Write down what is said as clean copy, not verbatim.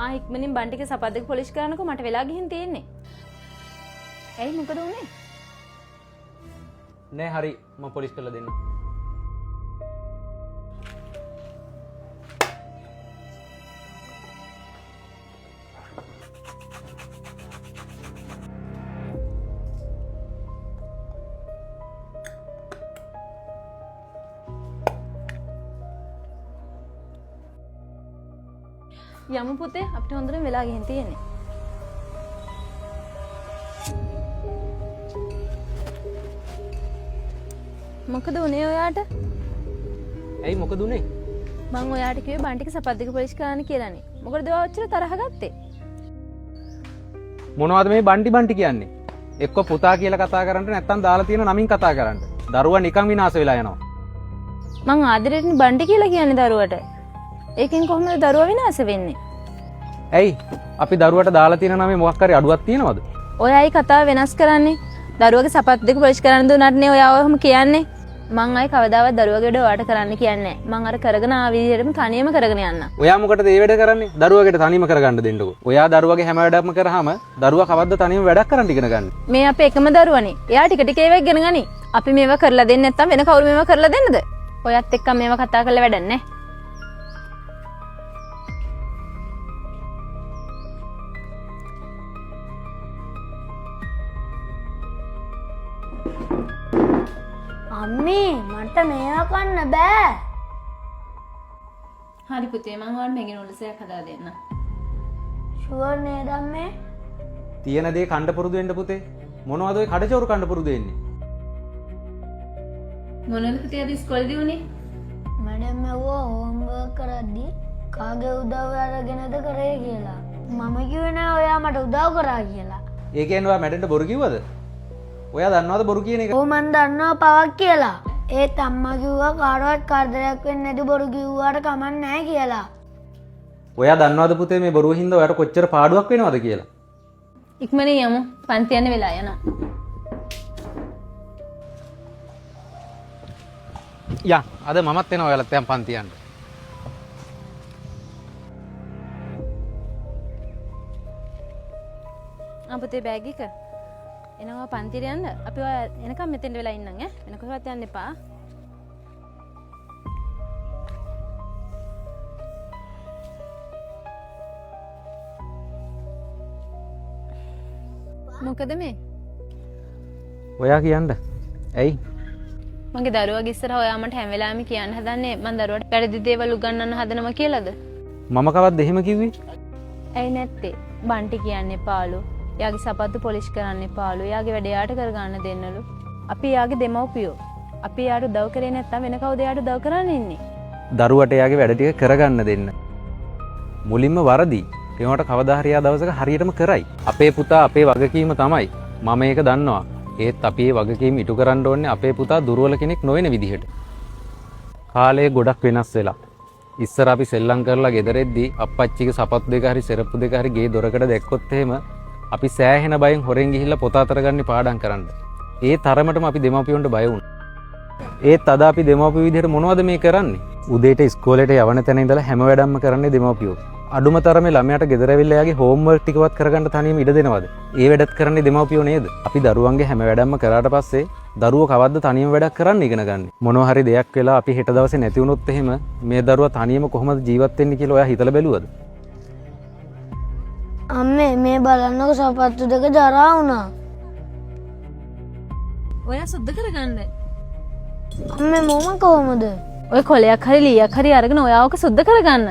ඉක්මනින් බන් ටික සපත් දෙක පොලිෂ් කරනකො මට වෙලා ගිහින් තියෙන්නේ. ඇයි මොකද උනේ? නෑ හරි මම පොලිස් කරලා දෙන්න. යමු පුතේ අපිට හොඳට වෙලා ගිහින් තියෙන්නේ. මොකද උනේ ඔයාට? ඇයි මොකද උනේ? මං ඔයාට කිව්වේ බන් ටික සපත් දෙක පොලිෂ් කරන්න කියලානේ. මොකටද ඔයා ඔච්චර තරහ ගත්තේ? මොනවද මේ බන්ටි කියන්නේ? එක්ක පුතා කියලා කතා කරන්න නැත්නම් දාලා තියෙන නමින් කතා කරන්න. දරුවා නිකන් විනාශ වෙලා යනවා. මං ආදරේට බන්ටි කියලා කියන්නේ දරුවට. ඒකෙන් කොහොමද දරුවා විනාශ වෙන්නේ? ඇයි අපි දරුවට දාලා තියෙන නමේ මොකක් හරි අඩුවක් තියෙනවද? ඔයයි කතාව වෙනස් කරන්නේ. දරුවගේ සපත් දෙක පොලිෂ් කරන්න දුන්නාටනේ ඔයා ඔහොම කියන්නේ. මං ආයි කවදාවත් දරුවගේ වැඩ ඔයාට කරන්න කියන්නේ නැහැ. මං අර කරගෙන ආ විදිහටම තනියම කරගෙන යන්න. ඔයා මොකටද මේ වැඩ කරන්නේ? දරුවකට තනියම කරගන්න දෙන්නකෝ. ඔයා දරුවගේ හැම වැඩක්ම කරාම දරුවා කවද්ද තනියම වැඩක් කරන්න ඉගෙන ගන්න. මේ අපේ එකම දරුවනේ. එයා ටික ටික ඒවා ඉගෙන ගනි. අපි මේවා කරලා දෙන්නේ නැත්නම් වෙන කවුරු මේවා කරලා දෙන්නද? ඔයත් එක්ක මේවා කතා කරලා වැඩක් නැහැ. අම්මේ මට මේවා කන්න බෑ. හරි පුතේ මං ඔයාලට මෙගෙන උලසයක් හදලා දෙන්න. ෂුවර් නේද අම්මේ? තියෙන දේ කන්න පුරුදු වෙන්න පුතේ. මොනවද ඔය කඩචෝරු කන්න පුරුදු වෙන්නේ? මොනවද පුතේ අද ඉස්කෝලේදී උනේ? මැඩම් ඇහුවා හෝම්වර්ක් කරද්දි කාගේ උදව් අරගෙනද කරේ කියලා. මම කිව්වේ නෑ ඔයා මට උදව් කරා කියලා. ඒ කියන්නේ ඔයා මැඩන්ට බොරු කිව්වද? ඔයා දන්නවද බොරු කියන එක? ඔව් මන් දන්නවා පවක් කියලා. ඒත් අම්මා කිව්වා කාටවත් කරදරයක් වෙන්නේ නැති බොරු කිව්වාට කමක් නැහැ කියලා. ඔයා දන්නවද පුතේ මේ බොරුව හින්දා ඔයාට කොච්චර පාඩුවක් වෙනවද කියලා? ඉක්මනින් යමු. පන්ති යන්න වෙලා යනවා. යා අද මමත් එනවා ඔයාලත් යන් පන්ති යන්න. අපතේ බෑග් එක එනවා පන්තිර යන්න. අපි ඔය එනකම් මෙතෙන්ට වෙලා ඉන්නම් ඈ. වෙන කොහෙවත් යන්න එපා. මොකද මේ? ඔයා කියන්න. ඇයි? මගේ දරුවගේ ඉස්සරහ ඔයා මට හැම වෙලාවෙම කියන්න හදන්නේ මං දරුවට වැරදි දේවල් උගන්වන්න හදනවා කියලාද? මම කවද්ද එහෙම කිව්වේ? ඇයි නැත්තේ? බන්ටි කියන්නේ පාළු. එයාගේ සපත්තු පොලිෂ් කරන්න එපාලු. එයාගේ වැඩ එයාට කරගන්න දෙන්නලු. අපි එයාගේ දෙමව්පියෝ. අපි එයාට උදව් කරේ නැත්නම් වෙන කවුද එයාට උදව් කරන්න ඉන්නේ? දරුවට එයාගේ වැඩ ටික කරගන්න දෙන්න. මුලින්ම වරදි. ඒවට කවදා හරි ආ දවසක හරියටම කරයි. අපේ පුතා අපේ වගකීම තමයි. මම ඒක දන්නවා. ඒත් අපි මේ වගකීම ඉටු කරන්න ඕනේ අපේ පුතා දුර්වල කෙනෙක් නොවන විදිහට. කාලය ගොඩක් වෙනස් වෙලා. ඉස්සර අපි සෙල්ලම් කරලා ගෙදර එද්දි අප්පච්චිගේ සපත්තු දෙක හරි සෙරප්පු දෙක හරි ගේ දොරකඩ දැක්කොත් එහෙම අපි සෑහෙන බයෙන් හොරෙන් ගිහිල්ලා පොත අතර ගන්න පාඩම් කරන්න. ඒ තරමටම අපි දෙමාපියන්ට බය වුණා. ඒත් අද අපි දෙමාපියෝ විදිහට මොනවද මේ කරන්නේ? උදේට ඉස්කෝලේට යවන තැන ඉඳලා හැම වැඩක්ම කරන්නේ දෙමාපියෝ. අඩුම තරමේ ළමයාට ගෙදර ඇවිල්ලා යාගේ හෝම්වර්ක් ටිකවත් කරගන්න තනියම ඉඩ දෙනවද? ඒ වැඩත් කරන්නේ දෙමාපියෝ නේද? අපි දරුවන්ගේ හැම වැඩක්ම කරාට පස්සේ දරුවෝ කවද්ද තනියම වැඩක් කරන්න ඉගෙන ගන්න. මොනවා හරි දෙයක් වෙලා අපි හෙට දවසේ නැති වුණොත් එහෙම මේ දරුවා තනියම කොහොමද ජීවත් වෙන්නේ කියලා ඔයා හිතලා බැලුවද? අම්මේ මේ බලන්නකො සපත්තු දෙක ජරා වුණා. ඔයා සුද්ධ කරගන්න. අම්මේ මොම කොහමද? ඔය කොලයක් හරි ලීයක් හරි අරගෙන ඔයා ඔක සුද්ධ කරගන්න.